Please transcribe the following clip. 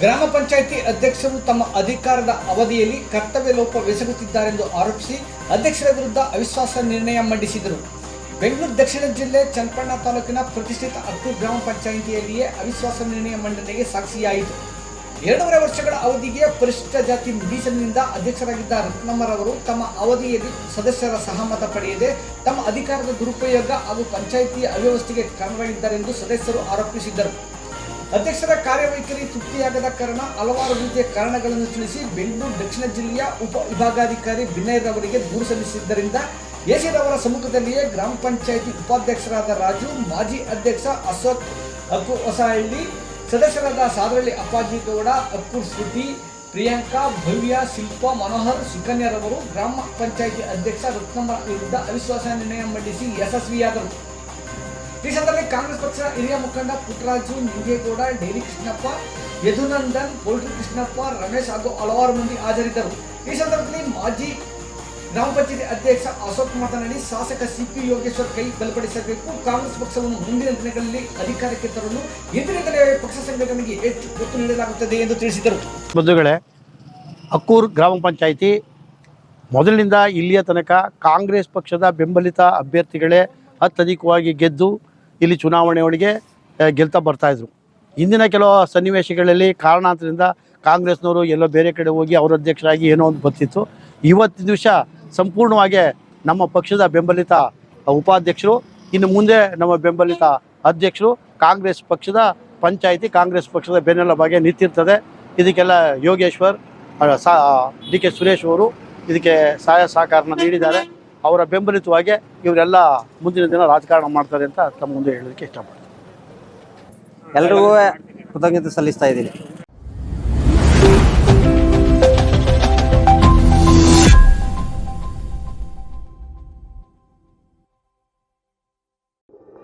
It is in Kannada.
ಗ್ರಾಮ ಪಂಚಾಯಿತಿ ಅಧ್ಯಕ್ಷರು ತಮ್ಮ ಅಧಿಕಾರದ ಅವಧಿಯಲ್ಲಿ ಕರ್ತವ್ಯ ಲೋಪವೆಸಗುತ್ತಿದ್ದಾರೆಂದು ಆರೋಪಿಸಿ ಅಧ್ಯಕ್ಷರ ವಿರುದ್ಧ ಅವಿಶ್ವಾಸ ನಿರ್ಣಯ ಮಂಡಿಸಿದರು. ಬೆಂಗಳೂರು ದಕ್ಷಿಣ ಜಿಲ್ಲೆ ಚನ್ನಪಟ್ಟಣ ತಾಲೂಕಿನ ಪ್ರತಿಷ್ಠಿತ ಅಕ್ಕೂರು ಗ್ರಾಮ ಪಂಚಾಯಿತಿಯಲ್ಲಿಯೇ ಅವಿಶ್ವಾಸ ನಿರ್ಣಯ ಮಂಡನೆಗೆ ಸಾಕ್ಷಿಯಾಯಿತು. 2.5 ವರ್ಷಗಳ ಅವಧಿಗೆ ಪರಿಶಿಷ್ಟ ಜಾತಿ ಮೀಸಲಿನಿಂದ ಅಧ್ಯಕ್ಷರಾಗಿದ್ದ ರತ್ನಮ್ಮರವರು ತಮ್ಮ ಅವಧಿಯಲ್ಲಿ ಸದಸ್ಯರ ಸಹಮತ ಪಡೆಯದೆ ತಮ್ಮ ಅಧಿಕಾರದ ದುರುಪಯೋಗ ಹಾಗೂ ಪಂಚಾಯಿತಿಯ ಅವ್ಯವಸ್ಥೆಗೆ ಕಾರಣರಾಗಿದ್ದಾರೆಂದು ಸದಸ್ಯರು ಆರೋಪಿಸಿದ್ದರು. ಅಧ್ಯಕ್ಷರ ಕಾರ್ಯವೈಖರಿ ತೃಪ್ತಿಯಾಗದ ಕಾರಣ ಹಲವಾರು ರೀತಿಯ ಕಾರಣಗಳನ್ನು ತಿಳಿಸಿ ಬೆಂಗಳೂರು ದಕ್ಷಿಣ ಜಿಲ್ಲೆಯ ಉಪ ವಿಭಾಗಾಧಿಕಾರಿ ಬಿನಯ್‌ರವರಿಗೆ ದೂರು ಸಲ್ಲಿಸಿದ್ದರಿಂದ ಎಸಿರವರ ಸಮ್ಮುಖದಲ್ಲಿಯೇ ಗ್ರಾಮ ಪಂಚಾಯಿತಿ ಉಪಾಧ್ಯಕ್ಷರಾದ ರಾಜು, ಮಾಜಿ ಅಧ್ಯಕ್ಷ ಅಶೋಕ್, ಅಕ್ಕೂರು ಹೊಸಹಳ್ಳಿ ಸದಸ್ಯರಾದ ಸಾದರಳ್ಳಿ ಅಪ್ಪಾಜಿಗೌಡ, ಅಕ್ಕೂರು ಶ್ರುತಿ, ಪ್ರಿಯಾಂಕಾ, ಭವ್ಯ, ಶಿಲ್ಪಾ, ಮನೋಹರ್, ಸುಕನ್ಯಾರವರು ಗ್ರಾಮ ಪಂಚಾಯಿತಿ ಅಧ್ಯಕ್ಷ ರತ್ನಮ್ಮ ವಿರುದ್ಧ ಅವಿಶ್ವಾಸ ನಿರ್ಣಯ ಮಂಡಿಸಿ ಯಶಸ್ವಿಯಾದರು. ಈ ಸಂದರ್ಭದಲ್ಲಿ ಕಾಂಗ್ರೆಸ್ ಪಕ್ಷದ ಹಿರಿಯ ಮುಖಂಡ ಪುಟ್ಟರಾಜು, ನಿಂಗೇಗೌಡ, ಡೈರಿ ಕೃಷ್ಣಪ್ಪ, ಯದುನಂದನ್, ಪೋಲ್ಟ್ರಿ ಕೃಷ್ಣಪ್ಪ, ರಮೇಶ್ ಹಾಗೂ ಹಲವಾರು ಮಂದಿ ಹಾಜರಿದ್ದರು. ಈ ಸಂದರ್ಭದಲ್ಲಿ ಮಾಜಿ ಗ್ರಾಮ ಪಂಚಾಯತಿ ಅಧ್ಯಕ್ಷ ಅಶೋಕ್ ಮಾತನಾಡಿ, ಶಾಸಕ ಸಿಪಿ ಯೋಗೇಶ್ವರ್ ಕೈ ಬಲಪಡಿಸಬೇಕು. ಕಾಂಗ್ರೆಸ್ ಪಕ್ಷವನ್ನು ಮುಂದಿನ ದಿನಗಳಲ್ಲಿ ಅಧಿಕಾರಕ್ಕೆ ತರಲು ಇಂದಿನಿಂದಲೇ ಪಕ್ಷ ಸಂಘಟನೆಗೆ ಹೆಚ್ಚು ಒತ್ತು ನೀಡಲಾಗುತ್ತದೆ ಎಂದು ತಿಳಿಸಿದರು. ಬಂಧುಗಳೇ, ಅಕ್ಕೂರು ಗ್ರಾಮ ಪಂಚಾಯಿತಿ ಮೊದಲಿನಿಂದ ಇಲ್ಲಿಯ ತನಕ ಕಾಂಗ್ರೆಸ್ ಪಕ್ಷದ ಬೆಂಬಲಿತ ಅಭ್ಯರ್ಥಿಗಳೇ ಅತ್ಯಧಿಕವಾಗಿ ಗೆದ್ದು ಇಲ್ಲಿ ಚುನಾವಣೆಯೊಳಗೆ ಗೆಲ್ತಾ ಬರ್ತಾಯಿದ್ರು. ಇಂದಿನ ಕೆಲವು ಸನ್ನಿವೇಶಗಳಲ್ಲಿ ಕಾರಣಾಂತರದಿಂದ ಕಾಂಗ್ರೆಸ್ನವರು ಎಲ್ಲೋ ಬೇರೆ ಕಡೆ ಹೋಗಿ ಅವರ ಅಧ್ಯಕ್ಷರಾಗಿ ಏನೋ ಒಂದು ಬರ್ತಿತ್ತು. ಇವತ್ತಿನ ದಿವಸ ಸಂಪೂರ್ಣವಾಗಿ ನಮ್ಮ ಪಕ್ಷದ ಬೆಂಬಲಿತ ಉಪಾಧ್ಯಕ್ಷರು, ಇನ್ನು ಮುಂದೆ ನಮ್ಮ ಬೆಂಬಲಿತ ಅಧ್ಯಕ್ಷರು, ಕಾಂಗ್ರೆಸ್ ಪಕ್ಷದ ಪಂಚಾಯಿತಿ ಕಾಂಗ್ರೆಸ್ ಪಕ್ಷದ ಬೆನ್ನೆಲುಬಾಗಿ ನಿಂತಿರ್ತದೆ. ಇದಕ್ಕೆಲ್ಲ ಯೋಗೇಶ್ವರ್, ಡಿ.ಕೆ. ಸುರೇಶ್ ಅವರು ಇದಕ್ಕೆ ಸಹಾಯ ಸಹಕಾರನ ನೀಡಿದ್ದಾರೆ. ಅವರ ಬೆಂಬಲಿತವಾಗಿ ಇವರೆಲ್ಲ ಮುಂದಿನ ದಿನ ರಾಜಕಾರಣ ಮಾಡ್ತಾರೆ ಅಂತ ತಮ್ಮ ಮುಂದೆ ಹೇಳೋದಕ್ಕೆ ಇಷ್ಟಪಡ್ತೀನಿ. ಎಲ್ರಿಗೂ ಕೃತಜ್ಞತೆ ಸಲ್ಲಿಸ್ತಾ ಇದ್ದೀನಿ.